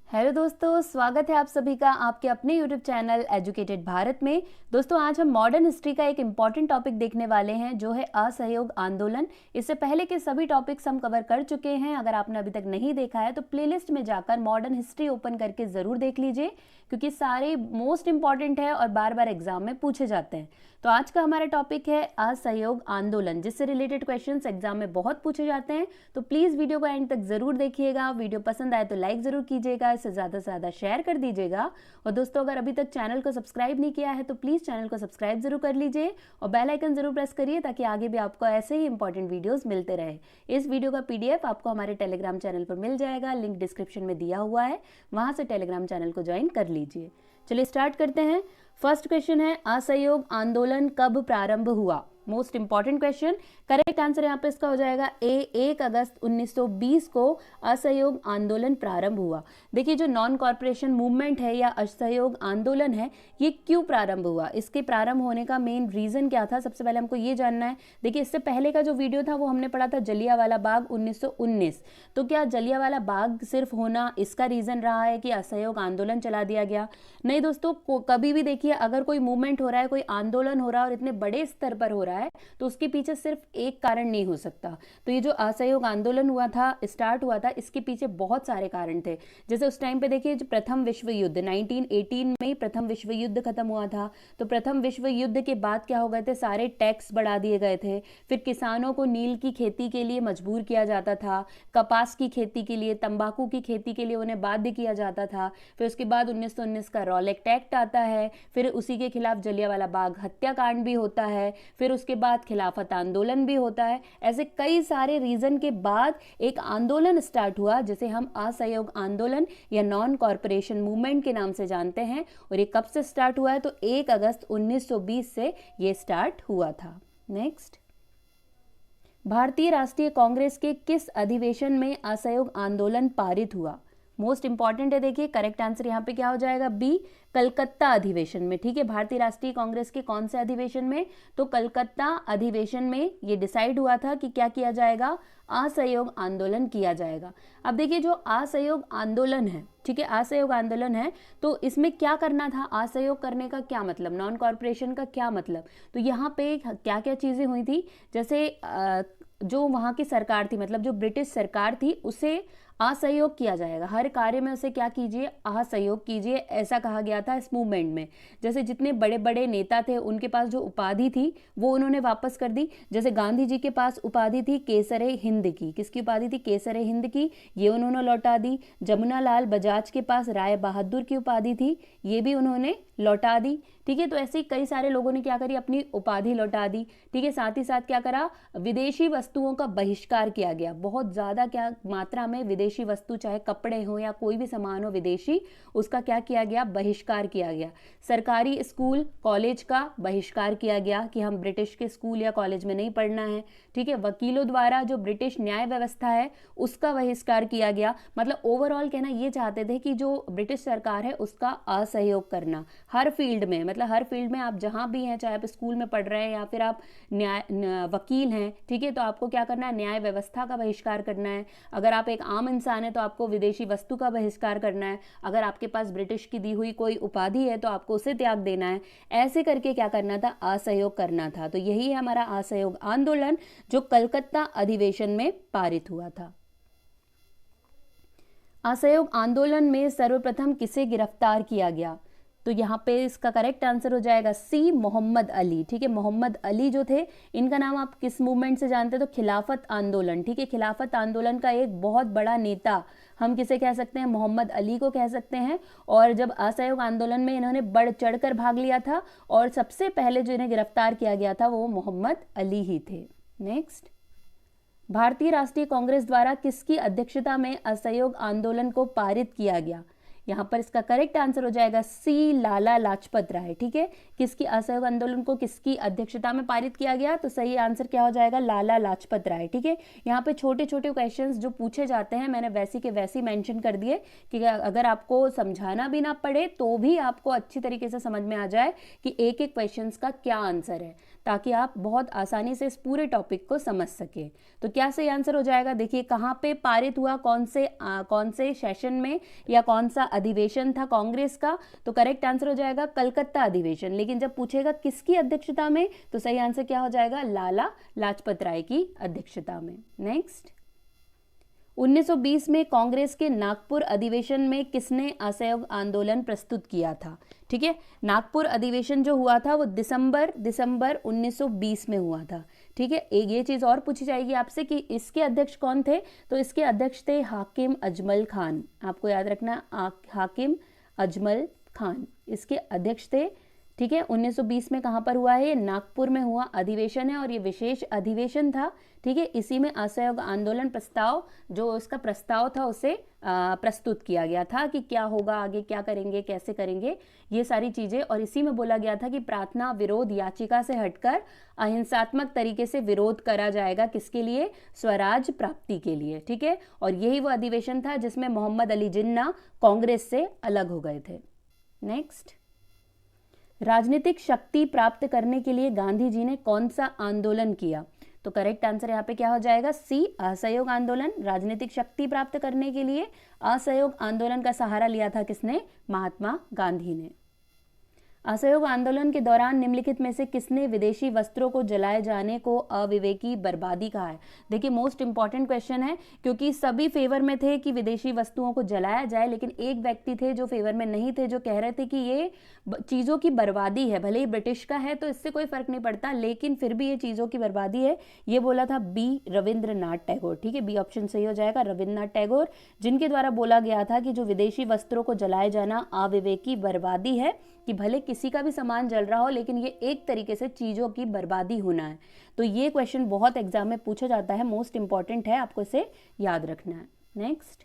Hello दोस्तों, स्वागत है आप सभी का आपके अपने यूट्यूब चैनल एजुकेटेड भारत में। दोस्तों, आज हम मॉडर्न हिस्ट्री का एक इम्पॉर्टेंट टॉपिक देखने वाले हैं जो है असहयोग आंदोलन। इससे पहले के सभी टॉपिक्स हम कवर कर चुके हैं। अगर आपने अभी तक नहीं देखा है तो प्लेलिस्ट में जाकर मॉडर्न हिस्ट्री ओपन करके ज़रूर देख लीजिए, क्योंकि सारे मोस्ट इंपॉर्टेंट है और बार बार एग्जाम में पूछे जाते हैं। तो आज का हमारा टॉपिक है असहयोग आंदोलन, जिससे रिलेटेड क्वेश्चंस एग्जाम में बहुत पूछे जाते हैं। तो प्लीज़ वीडियो को एंड तक ज़रूर देखिएगा। वीडियो पसंद आए तो लाइक ज़रूर कीजिएगा, इसे ज़्यादा से ज़्यादा शेयर कर दीजिएगा। और दोस्तों, अगर अभी तक चैनल को सब्सक्राइब नहीं किया है तो प्लीज़ चैनल को सब्सक्राइब जरूर कर लीजिए और बेल आइकन जरूर प्रेस करिए, ताकि आगे भी आपको ऐसे ही इंपॉर्टेंट वीडियोस मिलते रहे। इस वीडियो का PDF आपको हमारे टेलीग्राम चैनल पर मिल जाएगा, लिंक डिस्क्रिप्शन में दिया हुआ है, वहां से टेलीग्राम चैनल को ज्वाइन कर लीजिए। चलिए स्टार्ट करते हैं। फर्स्ट क्वेश्चन है, असहयोग आंदोलन कब प्रारंभ हुआ? Most important question. Correct answer यहाँ पे इसका हो जाएगा ए, 1 अगस्त 1920 को असहयोग आंदोलन प्रारंभ हुआ। देखिए, जो नॉन कॉर्पोरेशन मूवमेंट है या असहयोग आंदोलन है, ये क्यों प्रारंभ हुआ, इसके प्रारंभ होने का मेन रीजन क्या था, सबसे पहले हमको ये जानना है। देखिए, इससे पहले का जो वीडियो था वो हमने पढ़ा था जलियांवाला बाग 1919। तो क्या जलियांवाला बाग सिर्फ होना इसका रीजन रहा है कि असहयोग आंदोलन चला दिया गया? नहीं दोस्तों, कभी भी देखिए, अगर कोई मूवमेंट हो रहा है, कोई आंदोलन हो रहा है और इतने बड़े स्तर पर हो रहा है, तो उसके पीछे सिर्फ एक कारण नहीं हो सकता। तो ये जो असहयोग आंदोलन हुआ था, स्टार्ट हुआ था, इसके पीछे बहुत सारे कारण थे। जैसे उस टाइम पे देखिए, जो प्रथम विश्व युद्ध 1918 में प्रथम विश्व युद्ध खत्म हुआ था। तो प्रथम विश्व युद्ध के बाद क्या हो गए थे, सारे टैक्स बढ़ा दिए गए थे। फिर किसानों को नील की खेती के लिए मजबूर किया जाता था, कपास की खेती के लिए, तंबाकू की खेती के लिए उन्हें बाध्य किया जाता था। फिर उसके बाद 1919 का रॉलेट एक्ट आता है, फिर उसी के खिलाफ जलियांवाला बाग हत्याकांड भी होता है, फिर उसके बाद खिलाफत आंदोलन भी होता है। ऐसे कई सारे रीजन के बाद एक आंदोलन स्टार्ट हुआ, जिसे हम असहयोग आंदोलन या नॉन कॉर्पोरेशन मूवमेंट के नाम से जानते हैं। और ये कब से स्टार्ट हुआ है? तो 1 अगस्त 1920 से ये स्टार्ट हुआ था। नेक्स्ट, भारतीय राष्ट्रीय कांग्रेस के किस अधिवेशन में असहयोग आंदोलन पारित हुआ? मोस्ट इंपॉर्टेंट है। देखिए, करेक्ट आंसर यहाँ पे क्या हो जाएगा, बी, कलकत्ता अधिवेशन में। ठीक है, भारतीय राष्ट्रीय कांग्रेस के कौन से अधिवेशन में? तो कलकत्ता अधिवेशन में ये डिसाइड हुआ था कि क्या किया जाएगा, असहयोग आंदोलन किया जाएगा। अब देखिए, जो असहयोग आंदोलन है, ठीक है, असहयोग आंदोलन है, तो इसमें क्या करना था? असहयोग करने का क्या मतलब, नॉन कॉर्पोरेशन का क्या मतलब? तो यहाँ पे क्या क्या चीजें हुई थी, जैसे जो वहाँ की सरकार थी, मतलब जो ब्रिटिश सरकार थी, उसे असहयोग किया जाएगा। हर कार्य में उसे क्या कीजिए, असहयोग कीजिए, ऐसा कहा गया था इस मूवमेंट में। जैसे जितने बड़े बड़े नेता थे, उनके पास जो उपाधि थी वो उन्होंने वापस कर दी। जैसे गांधी जी के पास उपाधि थी केसरे हिंद की। किसकी उपाधि थी? केसरे हिंद की, ये उन्होंने लौटा दी। जमुना लाल बजाज के पास राय बहादुर की उपाधि थी, ये भी उन्होंने लौटा दी। ठीक है, तो ऐसे कई सारे लोगों ने क्या करी, अपनी उपाधि लौटा दी। ठीक है, साथ ही साथ क्या करा, विदेशी वस्तुओं का बहिष्कार किया गया। बहुत ज्यादा क्या मात्रा में विदेशी वस्तु, चाहे कपड़े हो या कोई भी सामान हो विदेशी, उसका क्या किया गया, बहिष्कार किया गया। सरकारी स्कूल कॉलेज का बहिष्कार किया गया कि हम ब्रिटिश के स्कूल या कॉलेज में नहीं पढ़ना है। ठीक है, वकीलों द्वारा जो ब्रिटिश न्याय व्यवस्था है उसका बहिष्कार किया गया। मतलब ओवरऑल कहना ये चाहते थे कि जो ब्रिटिश सरकार है उसका असहयोग करना हर फील्ड में। मतलब हर फील्ड में आप जहां भी हैं, चाहे आप स्कूल में पढ़ रहे हैं या फिर आप वकील हैं, ठीक है, तो आपको क्या करना है, न्याय व्यवस्था का बहिष्कार करना है। अगर आप एक आम इंसान है तो आपको विदेशी वस्तु का बहिष्कार करना है। अगर आपके पास ब्रिटिश की दी हुई कोई उपाधि है तो आपको उसे त्याग देना है। ऐसे करके क्या करना था, असहयोग करना था। तो यही है हमारा असहयोग आंदोलन, जो कलकत्ता अधिवेशन में पारित हुआ था। असहयोग आंदोलन में सर्वप्रथम किसे गिरफ्तार किया गया? तो यहाँ पे इसका करेक्ट आंसर हो जाएगा सी, मोहम्मद अली। ठीक है, मोहम्मद अली जो थे, इनका नाम आप किस मूवमेंट से जानते हैं? तो खिलाफत आंदोलन। ठीक है, खिलाफत आंदोलन का एक बहुत बड़ा नेता हम किसे कह सकते हैं, मोहम्मद अली को कह सकते हैं। और जब असहयोग आंदोलन में इन्होंने बढ़ चढ़कर भाग लिया था और सबसे पहले जो इन्हें गिरफ्तार किया गया था वो मोहम्मद अली ही थे। नेक्स्ट, भारतीय राष्ट्रीय कांग्रेस द्वारा किसकी अध्यक्षता में असहयोग आंदोलन को पारित किया गया? यहाँ पर इसका करेक्ट आंसर हो जाएगा सी, लाला लाजपत राय। ठीक है, किसकी असहयोग आंदोलन को किसकी अध्यक्षता में पारित किया गया? तो सही आंसर क्या हो जाएगा, लाला लाजपत राय। ठीक है, यहाँ पे छोटे छोटे क्वेश्चंस जो पूछे जाते हैं मैंने वैसी के वैसी मेंशन कर दिए कि अगर आपको समझाना भी ना पड़े तो भी आपको अच्छी तरीके से समझ में आ जाए कि एक एक क्वेश्चंस का क्या आंसर है, ताकि आप बहुत आसानी से इस पूरे टॉपिक को समझ सके। तो क्या सही आंसर हो जाएगा, देखिए कहाँ पे पारित हुआ, कौन से सेशन में या कौन सा अधिवेशन था कांग्रेस का, तो करेक्ट आंसर हो जाएगा कलकत्ता अधिवेशन। लेकिन जब पूछेगा किसकी अध्यक्षता में, तो सही आंसर क्या हो जाएगा, लाला लाजपत राय की अध्यक्षता में। नेक्स्ट, 1920 में कांग्रेस के नागपुर अधिवेशन में किसने असहयोग आंदोलन प्रस्तुत किया था? ठीक है, नागपुर अधिवेशन जो हुआ था वो दिसंबर 1920 में हुआ था। ठीक है, एक ये चीज और पूछी जाएगी आपसे कि इसके अध्यक्ष कौन थे, तो इसके अध्यक्ष थे हाकिम अजमल खान। आपको याद रखना, हाकिम अजमल खान इसके अध्यक्ष थे। ठीक है, 1920 में कहाँ पर हुआ है, ये नागपुर में हुआ अधिवेशन है और ये विशेष अधिवेशन था। ठीक है, इसी में असहयोग आंदोलन प्रस्ताव, जो इसका प्रस्ताव था उसे प्रस्तुत किया गया था कि क्या होगा आगे, क्या करेंगे, कैसे करेंगे, ये सारी चीजें। और इसी में बोला गया था कि प्रार्थना विरोध याचिका से हटकर अहिंसात्मक तरीके से विरोध करा जाएगा, किसके लिए, स्वराज प्राप्ति के लिए। ठीक है, और यही वो अधिवेशन था जिसमें मोहम्मद अली जिन्ना कांग्रेस से अलग हो गए थे। नेक्स्ट, राजनीतिक शक्ति प्राप्त करने के लिए गांधी जी ने कौन सा आंदोलन किया? तो करेक्ट आंसर यहाँ पे क्या हो जाएगा, सी, असहयोग आंदोलन। राजनीतिक शक्ति प्राप्त करने के लिए असहयोग आंदोलन का सहारा लिया था किसने, महात्मा गांधी ने। असहयोग आंदोलन के दौरान निम्नलिखित में से किसने विदेशी वस्त्रों को जलाए जाने को अविवेकी बर्बादी कहा है? देखिए मोस्ट इंपॉर्टेंट क्वेश्चन है, क्योंकि सभी फेवर में थे कि विदेशी वस्तुओं को जलाया जाए, लेकिन एक व्यक्ति थे जो फेवर में नहीं थे, जो कह रहे थे कि ये चीज़ों की बर्बादी है, भले ही ब्रिटिश का है तो इससे कोई फर्क नहीं पड़ता, लेकिन फिर भी ये चीज़ों की बर्बादी है। ये बोला था बी, रविंद्रनाथ टैगोर। ठीक है, बी ऑप्शन सही हो जाएगा, रविंद्रनाथ टैगोर, जिनके द्वारा बोला गया था कि जो विदेशी वस्त्रों को जलाए जाना अविवेकी बर्बादी है, कि भले किसी का भी सामान जल रहा हो लेकिन ये एक तरीके से चीज़ों की बर्बादी होना है। तो ये क्वेश्चन बहुत एग्जाम में पूछा जाता है, मोस्ट इंपॉर्टेंट है, आपको इसे याद रखना है। नेक्स्ट,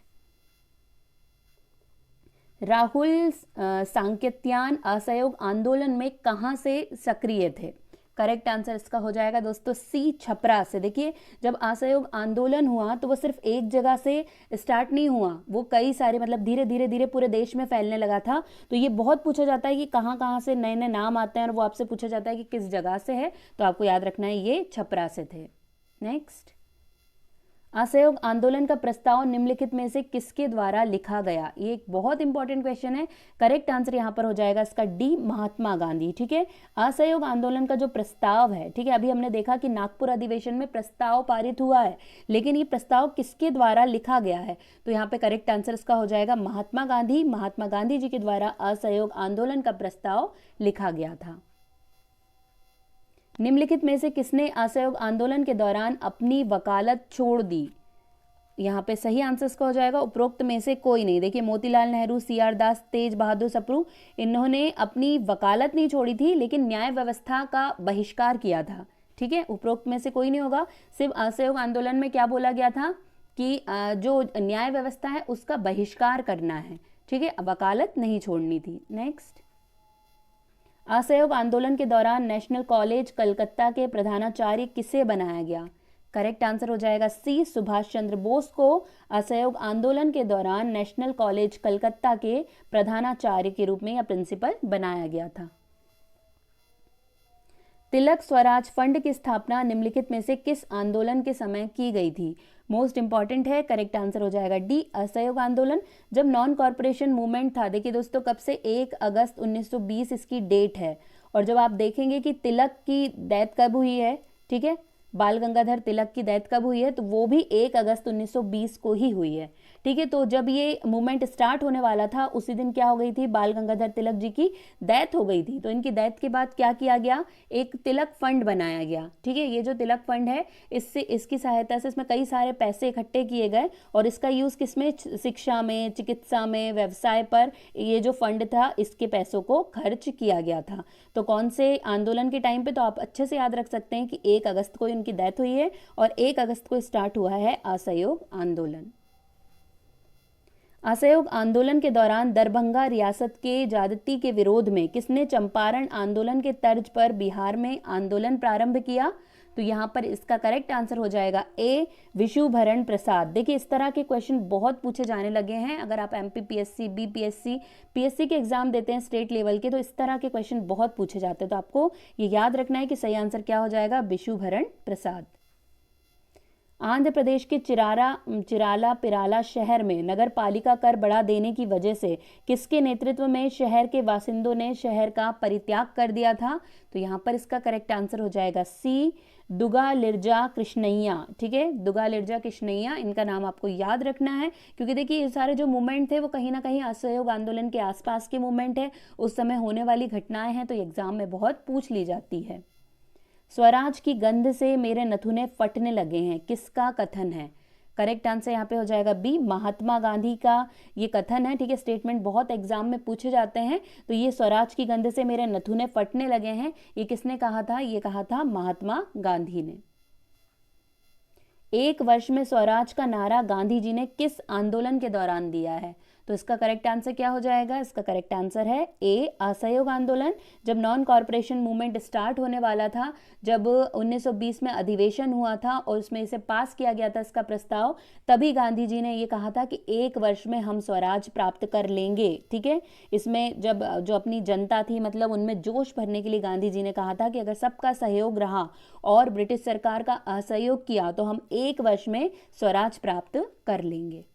राहुल सांकेत्यान असहयोग आंदोलन में कहां से सक्रिय थे? करेक्ट आंसर इसका हो जाएगा दोस्तों सी, छपरा से। देखिए जब असहयोग आंदोलन हुआ तो वो सिर्फ एक जगह से स्टार्ट नहीं हुआ, वो कई सारे मतलब धीरे धीरे धीरे पूरे देश में फैलने लगा था। तो ये बहुत पूछा जाता है कि कहाँ कहाँ से नए नए नाम आते हैं और वो आपसे पूछा जाता है कि किस जगह से है, तो आपको याद रखना है ये छपरा से थे। नेक्स्ट, असहयोग आंदोलन का प्रस्ताव निम्नलिखित में से किसके द्वारा लिखा गया? ये एक बहुत इंपॉर्टेंट क्वेश्चन है। करेक्ट आंसर यहाँ पर हो जाएगा इसका डी, महात्मा गांधी। ठीक है, असहयोग आंदोलन का जो प्रस्ताव है, ठीक है, अभी हमने देखा कि नागपुर अधिवेशन में प्रस्ताव पारित हुआ है, लेकिन ये प्रस्ताव किसके द्वारा लिखा गया है? तो यहाँ पे करेक्ट आंसर इसका हो जाएगा महात्मा गांधी। महात्मा गांधी जी के द्वारा असहयोग आंदोलन का प्रस्ताव लिखा गया था। निम्नलिखित में से किसने असहयोग आंदोलन के दौरान अपनी वकालत छोड़ दी? यहाँ पे सही आंसर इसका हो जाएगा उपरोक्त में से कोई नहीं। देखिए मोतीलाल नेहरू, सीआर दास, तेज बहादुर सप्रू, इन्होंने अपनी वकालत नहीं छोड़ी थी लेकिन न्याय व्यवस्था का बहिष्कार किया था। ठीक है, उपरोक्त में से कोई नहीं होगा। सिर्फ असहयोग आंदोलन में क्या बोला गया था कि जो न्याय व्यवस्था है उसका बहिष्कार करना है। ठीक है, वकालत नहीं छोड़नी थी। नेक्स्ट, असहयोग आंदोलन के दौरान नेशनल कॉलेज कलकत्ता के प्रधानाचार्य किसे बनाया गया? करेक्ट आंसर हो जाएगा सी, सुभाष चंद्र बोस को असहयोग आंदोलन के दौरान नेशनल कॉलेज कलकत्ता के प्रधानाचार्य के रूप में या प्रिंसिपल बनाया गया था। तिलक स्वराज फंड की स्थापना निम्नलिखित में से किस आंदोलन के समय की गई थी? मोस्ट इंपॉर्टेंट है, करेक्ट आंसर हो जाएगा डी, असहयोग आंदोलन। जब नॉन कॉर्पोरेशन मूवमेंट था, देखिए दोस्तों कब से, 1 अगस्त 1920 इसकी डेट है। और जब आप देखेंगे कि तिलक की डेथ कब हुई है, ठीक है, बाल गंगाधर तिलक की डेथ कब हुई है, तो वो भी 1 अगस्त 1920 को ही हुई है। ठीक है, तो जब ये मूवमेंट स्टार्ट होने वाला था उसी दिन क्या हो गई थी, बाल गंगाधर तिलक जी की डेथ हो गई थी। तो इनकी डेथ के बाद क्या किया गया, एक तिलक फंड बनाया गया। ठीक है, ये जो तिलक फंड है इससे, इसकी सहायता से इसमें कई सारे पैसे इकट्ठे किए गए और इसका यूज किसमें, शिक्षा में, चिकित्सा में, व्यवसाय पर ये जो फंड था इसके पैसों को खर्च किया गया था। तो कौन से आंदोलन के टाइम पे, तो आप अच्छे से याद रख सकते हैं कि 1 अगस्त को इनकी डेथ हुई है और 1 अगस्त को स्टार्ट हुआ है असहयोग आंदोलन। असहयोग आंदोलन के दौरान दरभंगा रियासत के ज्यादती के विरोध में किसने चंपारण आंदोलन के तर्ज पर बिहार में आंदोलन प्रारंभ किया? तो यहाँ पर इसका करेक्ट आंसर हो जाएगा ए, विशुभरण प्रसाद। देखिए इस तरह के क्वेश्चन बहुत पूछे जाने लगे हैं। अगर आप MPPSC, BPSC, PSC के एग्जाम देते हैं स्टेट लेवल के, तो इस तरह के क्वेश्चन बहुत पूछे जाते हैं। तो आपको ये याद रखना है कि सही आंसर क्या हो जाएगा, विशुभरण प्रसाद। आंध्र प्रदेश के चिराला पिराला शहर में नगर पालिका कर बढ़ा देने की वजह से किसके नेतृत्व में शहर के बासिंदों ने शहर का परित्याग कर दिया था? तो यहाँ पर इसका करेक्ट आंसर हो जाएगा सी, दुगा लिरजा कृष्णैया। ठीक है, दुगा लिरजा कृष्णैया, इनका नाम आपको याद रखना है, क्योंकि देखिए ये सारे जो मूवमेंट थे वो कहीं ना कहीं असहयोग आंदोलन के आसपास के मूवमेंट है, उस समय होने वाली घटनाएं हैं, तो एग्जाम में बहुत पूछ ली जाती है। स्वराज की गंध से मेरे नथुने फटने लगे हैं, किसका कथन है? करेक्ट आंसर यहाँ पे हो जाएगा बी, महात्मा गांधी का ये कथन है। ठीक है, स्टेटमेंट बहुत एग्जाम में पूछे जाते हैं। तो ये स्वराज की गंध से मेरे नथुने फटने लगे हैं, ये किसने कहा था? ये कहा था महात्मा गांधी ने। एक वर्ष में स्वराज का नारा गांधी जी ने किस आंदोलन के दौरान दिया है? तो इसका करेक्ट आंसर क्या हो जाएगा? इसका करेक्ट आंसर है ए, असहयोग आंदोलन। जब नॉन कॉर्पोरेशन मूवमेंट स्टार्ट होने वाला था, जब 1920 में अधिवेशन हुआ था और उसमें इसे पास किया गया था इसका प्रस्ताव, तभी गांधी जी ने ये कहा था कि एक वर्ष में हम स्वराज प्राप्त कर लेंगे। ठीक है, इसमें जब जो अपनी जनता थी, मतलब उनमें जोश भरने के लिए गांधी जी ने कहा था कि अगर सबका सहयोग रहा और ब्रिटिश सरकार का असहयोग किया तो हम एक वर्ष में स्वराज प्राप्त कर लेंगे।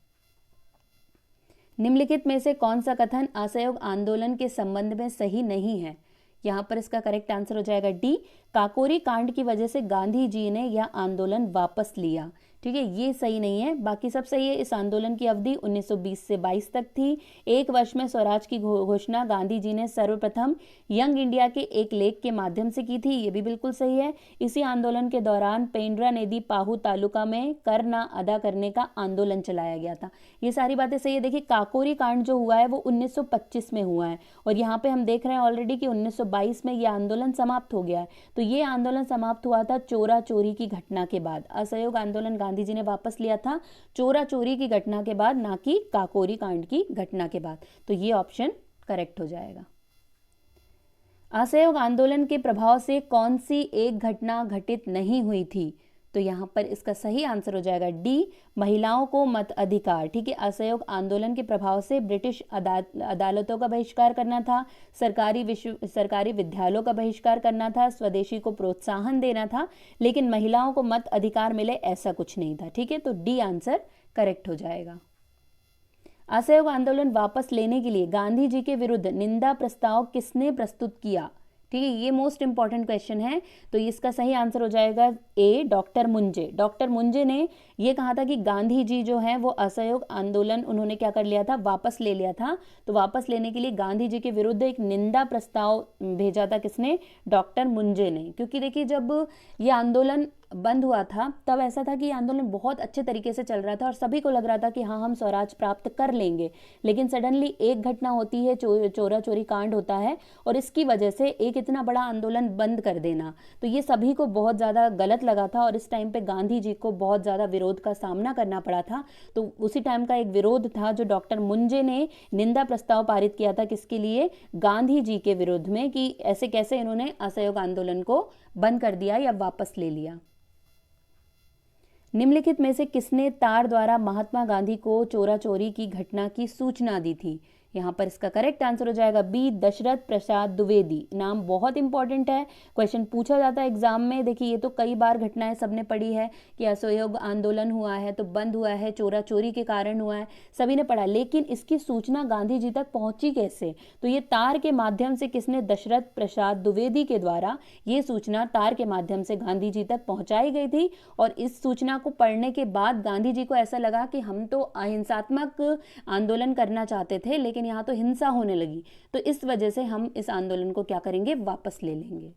निम्नलिखित में से कौन सा कथन असहयोग आंदोलन के संबंध में सही नहीं है? यहाँ पर इसका करेक्ट आंसर हो जाएगा डी, काकोरी कांड की वजह से गांधी जी ने यह आंदोलन वापस लिया। ठीक है, ये सही नहीं है, बाकी सब सही है। इस आंदोलन की अवधि 1920 से 22 तक थी। एक वर्ष में स्वराज की घोषणा गांधी जी ने सर्वप्रथम यंग इंडिया के एक लेख के माध्यम से की थी, ये भी बिल्कुल सही है। इसी आंदोलन के दौरान पेंड्रा नदी पाहू तालुका में कर ना अदा करने का आंदोलन चलाया गया था। ये सारी बातें सही है। देखिए काकोरी कांड जो हुआ है वो 1925 में हुआ है, और यहाँ पे हम देख रहे हैं ऑलरेडी कि 1922 में ये आंदोलन समाप्त हो गया है। तो ये आंदोलन समाप्त हुआ था चोरा चोरी की घटना के बाद। असहयोग आंदोलन गांधी जी ने वापस लिया था चोरा चोरी की घटना के बाद, ना कि काकोरी कांड की घटना के बाद। तो ये ऑप्शन करेक्ट हो जाएगा। असहयोग आंदोलन के प्रभाव से कौन सी एक घटना घटित नहीं हुई थी? तो यहाँ पर इसका सही आंसर हो जाएगा डी, महिलाओं को मत अधिकार। ठीक है, असहयोग आंदोलन के प्रभाव से ब्रिटिश अदालतों का बहिष्कार करना था, सरकारी विद्यालयों का बहिष्कार करना था, स्वदेशी को प्रोत्साहन देना था, लेकिन महिलाओं को मत अधिकार मिले ऐसा कुछ नहीं था। ठीक है, तो डी आंसर करेक्ट हो जाएगा। असहयोग आंदोलन वापस लेने के लिए गांधी जी के विरुद्ध निंदा प्रस्ताव किसने प्रस्तुत किया? ठीक है, ये मोस्ट इंपॉर्टेंट क्वेश्चन है। तो इसका सही आंसर हो जाएगा ए, डॉक्टर मुंजे। डॉक्टर मुंजे ने ये कहा था कि गांधी जी जो है वो असहयोग आंदोलन उन्होंने क्या कर लिया था, वापस ले लिया था। तो वापस लेने के लिए गांधी जी के विरुद्ध एक निंदा प्रस्ताव भेजा था, किसने? डॉक्टर मुंजे ने। क्योंकि देखिए जब ये आंदोलन बंद हुआ था तब ऐसा था कि ये आंदोलन बहुत अच्छे तरीके से चल रहा था और सभी को लग रहा था कि हाँ हम स्वराज प्राप्त कर लेंगे, लेकिन सडनली एक घटना होती है, चोरा चोरी कांड होता है, और इसकी वजह से एक इतना बड़ा आंदोलन बंद कर देना, तो ये सभी को बहुत ज़्यादा गलत लगा था। और इस टाइम पे गांधी जी को बहुत ज़्यादा विरोध का सामना करना पड़ा था। तो उसी टाइम का एक विरोध था जो डॉक्टर मुंजे ने निंदा प्रस्ताव पारित किया था, किसके लिए? गांधी जी के विरुद्ध में, कि ऐसे कैसे इन्होंने असहयोग आंदोलन को बंद कर दिया या वापस ले लिया। निम्नलिखित में से किसने तार द्वारा महात्मा गांधी को चोरा चोरी की घटना की सूचना दी थी? यहाँ पर इसका करेक्ट आंसर हो जाएगा बी, दशरथ प्रसाद द्विवेदी। नाम बहुत इंपॉर्टेंट है, क्वेश्चन पूछा जाता है एग्जाम में। देखिए ये तो कई बार घटनाएं सबने पढ़ी है कि असहयोग आंदोलन हुआ है तो बंद हुआ है, चोरा चोरी के कारण हुआ है, सभी ने पढ़ा, लेकिन इसकी सूचना गांधी जी तक पहुंची कैसे? तो ये तार के माध्यम से किसने? दशरथ प्रसाद द्विवेदी के द्वारा ये सूचना तार के माध्यम से गांधी जी तक पहुंचाई गई थी। और इस सूचना को पढ़ने के बाद गांधी जी को ऐसा लगा कि हम तो अहिंसात्मक आंदोलन करना चाहते थे, लेकिन यहाँ तो हिंसा होने लगी, तो इस वजह से हम इस आंदोलन को क्या करेंगे? वापस ले लेंगे।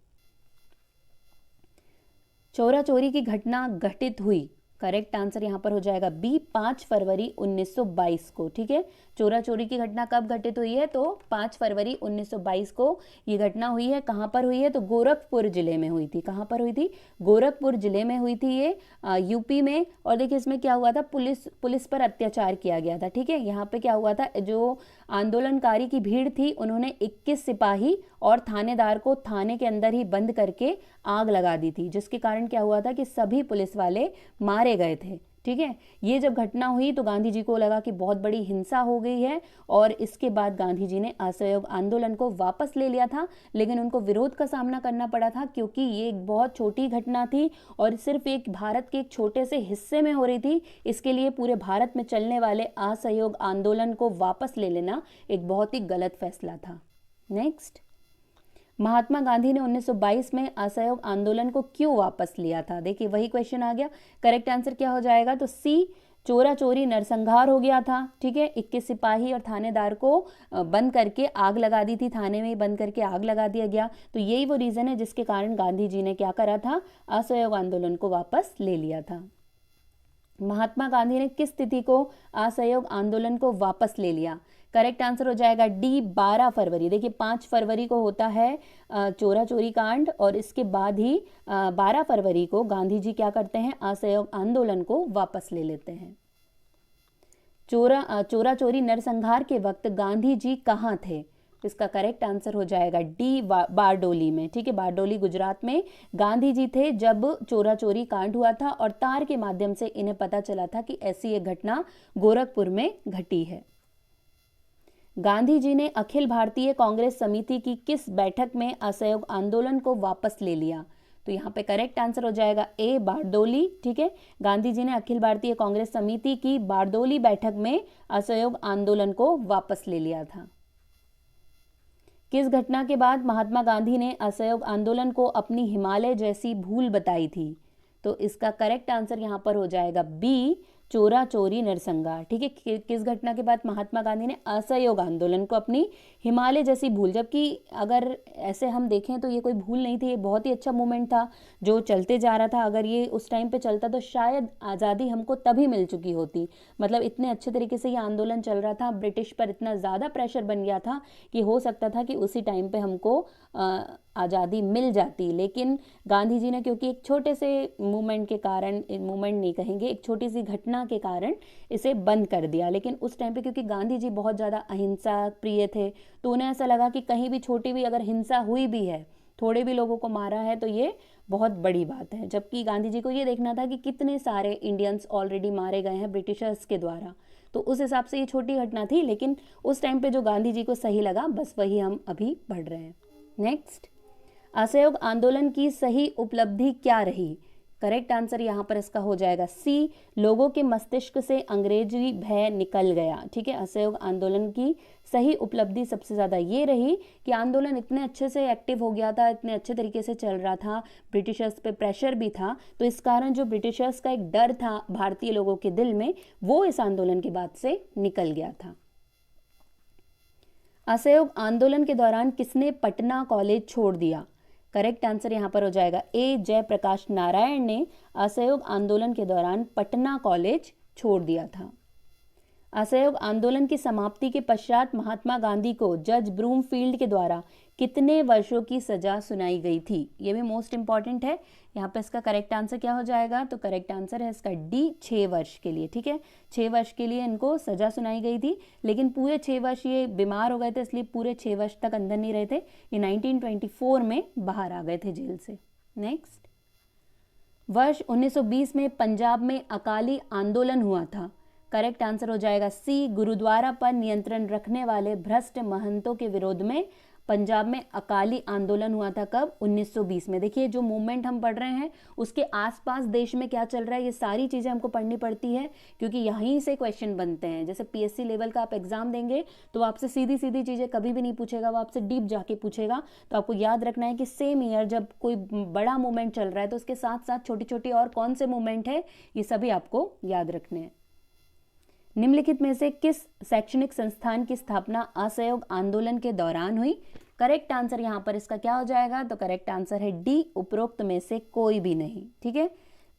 चोरा चोरी की घटना घटित हुई, करेक्ट आंसर यहाँ पर हो जाएगा बी, 5 फरवरी 1922 को। ठीक है, चोरा चोरी की घटना कब घटित हुई है? तो 5 फरवरी 1922 को ये घटना हुई है। कहाँ पर हुई है? तो गोरखपुर जिले में हुई थी। कहाँ पर हुई थी? गोरखपुर जिले में हुई थी ये, यूपी में। और देखिए इसमें क्या हुआ था, पुलिस पर अत्याचार किया गया था। ठीक है, यहाँ पे क्या हुआ था, जो आंदोलनकारी की भीड़ थी उन्होंने 21 सिपाही और थानेदार को थाने के अंदर ही बंद करके आग लगा दी थी, जिसके कारण क्या हुआ था कि सभी पुलिस वाले मारे गए थे। ठीक है, ये जब घटना हुई तो गांधी जी को लगा कि बहुत बड़ी हिंसा हो गई है, और इसके बाद गांधी जी ने असहयोग आंदोलन को वापस ले लिया था, लेकिन उनको विरोध का सामना करना पड़ा था, क्योंकि ये एक बहुत छोटी घटना थी और सिर्फ एक भारत के एक छोटे से हिस्से में हो रही थी। इसके लिए पूरे भारत में चलने वाले असहयोग आंदोलन को वापस ले लेना एक बहुत ही गलत फैसला था। नेक्स्ट, महात्मा गांधी ने 1922 में असहयोग आंदोलन को क्यों वापस लिया था? देखिए वही क्वेश्चन आ गया। करेक्ट आंसर क्या हो जाएगा? तो सी, चोरा चोरी नरसंहार हो गया था। ठीक है, 21 सिपाही और थानेदार को बंद करके आग लगा दी थी, थाने में ही बंद करके आग लगा दिया गया। तो यही वो रीजन है जिसके कारण गांधी जी ने क्या करा था? असहयोग आंदोलन को वापस ले लिया था। महात्मा गांधी ने किस तिथि को असहयोग आंदोलन को वापस ले लिया? करेक्ट आंसर हो जाएगा डी, 12 फरवरी। देखिए 5 फरवरी को होता है चोरा चोरी कांड, और इसके बाद ही 12 फरवरी को गांधी जी क्या करते हैं? असहयोग आंदोलन को वापस ले लेते हैं। चोरा चोरी नरसंहार के वक्त गांधी जी कहाँ थे? इसका करेक्ट आंसर हो जाएगा डी, बारडोली में। ठीक है, बारडोली गुजरात में गांधी जी थे जब चोरा चोरी कांड हुआ था, और तार के माध्यम से इन्हें पता चला था कि ऐसी एक घटना गोरखपुर में घटी है। गांधी जी ने अखिल भारतीय कांग्रेस समिति की किस बैठक में असहयोग आंदोलन को वापस ले लिया? तो यहाँ पे करेक्ट आंसर हो जाएगा ए, बारडोली। ठीक है, गांधी जी ने अखिल भारतीय कांग्रेस समिति की बारडोली बैठक में असहयोग आंदोलन को वापस ले लिया था। किस घटना के बाद महात्मा गांधी ने असहयोग आंदोलन को अपनी हिमालय जैसी भूल बताई थी? तो इसका करेक्ट आंसर यहाँ पर हो जाएगा बी, चोरा चोरी नरसंहार। ठीक है, किस घटना के बाद महात्मा गांधी ने असहयोग आंदोलन को अपनी हिमालय जैसी भूल, जबकि अगर ऐसे हम देखें तो ये कोई भूल नहीं थी, ये बहुत ही अच्छा मूवमेंट था जो चलते जा रहा था। अगर ये उस टाइम पे चलता तो शायद आज़ादी हमको तभी मिल चुकी होती। मतलब इतने अच्छे तरीके से ये आंदोलन चल रहा था, ब्रिटिश पर इतना ज़्यादा प्रेशर बन गया था कि हो सकता था कि उसी टाइम पे हमको आज़ादी मिल जाती। लेकिन गांधी जी ने क्योंकि एक छोटे से मूवमेंट के कारण, मूवमेंट नहीं कहेंगे, एक छोटी सी घटना के कारण इसे बंद कर दिया। लेकिन उस टाइम पे क्योंकि गांधी जी बहुत ज़्यादा अहिंसा प्रिय थे, तो उन्हें ऐसा लगा कि कहीं भी छोटी भी अगर हिंसा हुई भी है, थोड़े भी लोगों को मारा है, तो ये बहुत बड़ी बात है। जबकि गांधी जी को ये देखना था कि कितने सारे इंडियंस ऑलरेडी मारे गए हैं ब्रिटिशर्स के द्वारा, तो उस हिसाब से ये छोटी घटना थी। लेकिन उस टाइम पे जो गांधी जी को सही लगा, बस वही हम अभी पढ़ रहे हैं। नेक्स्ट, असहयोग आंदोलन की सही उपलब्धि क्या रही? करेक्ट आंसर यहाँ पर इसका हो जाएगा सी, लोगों के मस्तिष्क से अंग्रेजी भय निकल गया। ठीक है, असहयोग आंदोलन की सही उपलब्धि सबसे ज़्यादा ये रही कि आंदोलन इतने अच्छे से एक्टिव हो गया था, इतने अच्छे तरीके से चल रहा था, ब्रिटिशर्स पे प्रेशर भी था, तो इस कारण जो ब्रिटिशर्स का एक डर था भारतीय लोगों के दिल में, वो इस आंदोलन के बाद से निकल गया था। असहयोग आंदोलन के दौरान किसने पटना कॉलेज छोड़ दिया? करेक्ट आंसर यहाँ पर हो जाएगा ए, जयप्रकाश नारायण ने असहयोग आंदोलन के दौरान पटना कॉलेज छोड़ दिया था। असहयोग आंदोलन की समाप्ति के पश्चात महात्मा गांधी को जज ब्रूमफील्ड के द्वारा कितने वर्षों की सजा सुनाई गई थी? ये भी मोस्ट इंपॉर्टेंट है। यहाँ पे इसका करेक्ट आंसर क्या हो जाएगा? तो करेक्ट आंसर है इसका डी, 6 वर्ष के लिए। ठीक है, 6 वर्ष के लिए इनको सजा सुनाई गई थी, लेकिन पूरे 6 वर्ष ये बीमार हो गए थे, इसलिए पूरे 6 वर्ष तक अंदर नहीं रहे थे। ये 1924 में बाहर आ गए थे जेल से। नेक्स्ट, वर्ष 1920 में पंजाब में अकाली आंदोलन हुआ था। करेक्ट आंसर हो जाएगा सी, गुरुद्वारा पर नियंत्रण रखने वाले भ्रष्ट महंतों के विरोध में पंजाब में अकाली आंदोलन हुआ था। कब? 1920 में। देखिए जो मूवमेंट हम पढ़ रहे हैं उसके आसपास देश में क्या चल रहा है, ये सारी चीज़ें हमको पढ़नी पड़ती है, क्योंकि यहीं से क्वेश्चन बनते हैं। जैसे पीएससी लेवल का आप एग्जाम देंगे तो आपसे सीधी सीधी चीज़ें कभी भी नहीं पूछेगा, वो आपसे डीप जाके पूछेगा। तो आपको याद रखना है कि सेम ईयर जब कोई बड़ा मूवमेंट चल रहा है तो उसके साथ साथ छोटी छोटी और कौन से मूवमेंट है, ये सभी आपको याद रखने हैं। निम्नलिखित में से किस शैक्षणिक संस्थान की स्थापना असहयोग आंदोलन के दौरान हुई? करेक्ट आंसर यहाँ पर इसका क्या हो जाएगा? तो करेक्ट आंसर है डी, उपरोक्त में से कोई भी नहीं। ठीक है,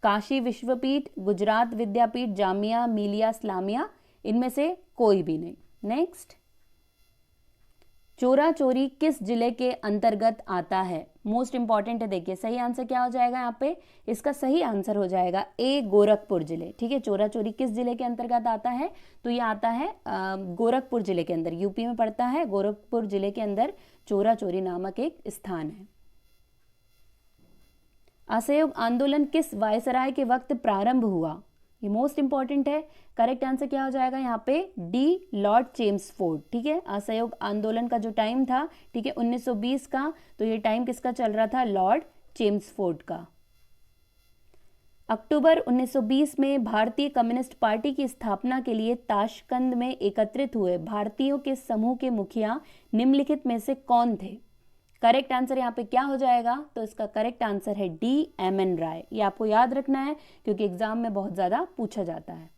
काशी विश्वपीठ, गुजरात विद्यापीठ, जामिया मिलिया इस्लामिया, इनमें से कोई भी नहीं। नेक्स्ट, चोरा चोरी किस जिले के अंतर्गत आता है? मोस्ट इंपॉर्टेंट है। देखिए सही आंसर क्या हो जाएगा यहाँ पे? इसका सही आंसर हो जाएगा ए, गोरखपुर जिले। ठीक है, चोरा चोरी किस जिले के अंतर्गत आता है? तो ये आता है गोरखपुर जिले के अंदर, यूपी में पड़ता है। गोरखपुर जिले के अंदर चोरा चोरी नामक एक स्थान है। असहयोग आंदोलन किस वायसराय के वक्त प्रारंभ हुआ? ये मोस्ट इंपॉर्टेंट है। करेक्ट आंसर क्या हो जाएगा यहाँ पे? D, Lord Chelmsford. ठीक है, असहयोग आंदोलन का जो टाइम था, ठीक है, 1920 का, तो ये टाइम किसका चल रहा था? लॉर्ड चेम्सफोर्ड का। अक्टूबर 1920 में भारतीय कम्युनिस्ट पार्टी की स्थापना के लिए ताशकंद में एकत्रित हुए भारतीयों के समूह के मुखिया निम्नलिखित में से कौन थे? करेक्ट आंसर यहाँ पे क्या हो जाएगा? तो इसका करेक्ट आंसर है डी, एम.एन. राय। ये आपको याद रखना है क्योंकि एग्जाम में बहुत ज्यादा पूछा जाता है।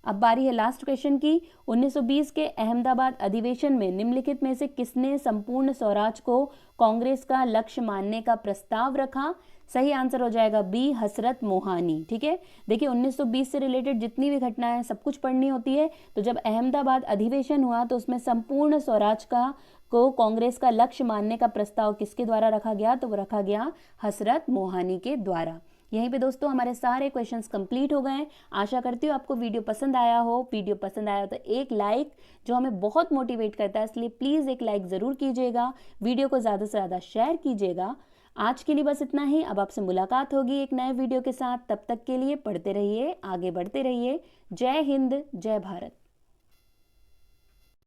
अब बारी है लास्ट क्वेश्चन की। 1920 के अहमदाबाद अधिवेशन में निम्नलिखित में से किसने संपूर्ण स्वराज को कांग्रेस का लक्ष्य मानने का प्रस्ताव रखा? सही आंसर हो जाएगा बी, हसरत मोहानी। ठीक है, देखिए 1920 से रिलेटेड जितनी भी घटनाएं सब कुछ पढ़नी होती है। तो जब अहमदाबाद अधिवेशन हुआ तो उसमें संपूर्ण स्वराज को कांग्रेस का लक्ष्य मानने का प्रस्ताव किसके द्वारा रखा गया? तो वो रखा गया हसरत मोहानी के द्वारा। यहीं पे दोस्तों हमारे सारे क्वेश्चंस कंप्लीट हो गए हैं। आशा करती हूँ आपको वीडियो पसंद आया हो। वीडियो पसंद आया हो तो एक लाइक जो हमें बहुत मोटिवेट करता है, इसलिए प्लीज़ एक लाइक ज़रूर कीजिएगा। वीडियो को ज़्यादा से ज़्यादा शेयर कीजिएगा। आज के लिए बस इतना ही। अब आपसे मुलाकात होगी एक नए वीडियो के साथ। तब तक के लिए पढ़ते रहिए, आगे बढ़ते रहिए। जय हिंद, जय भारत।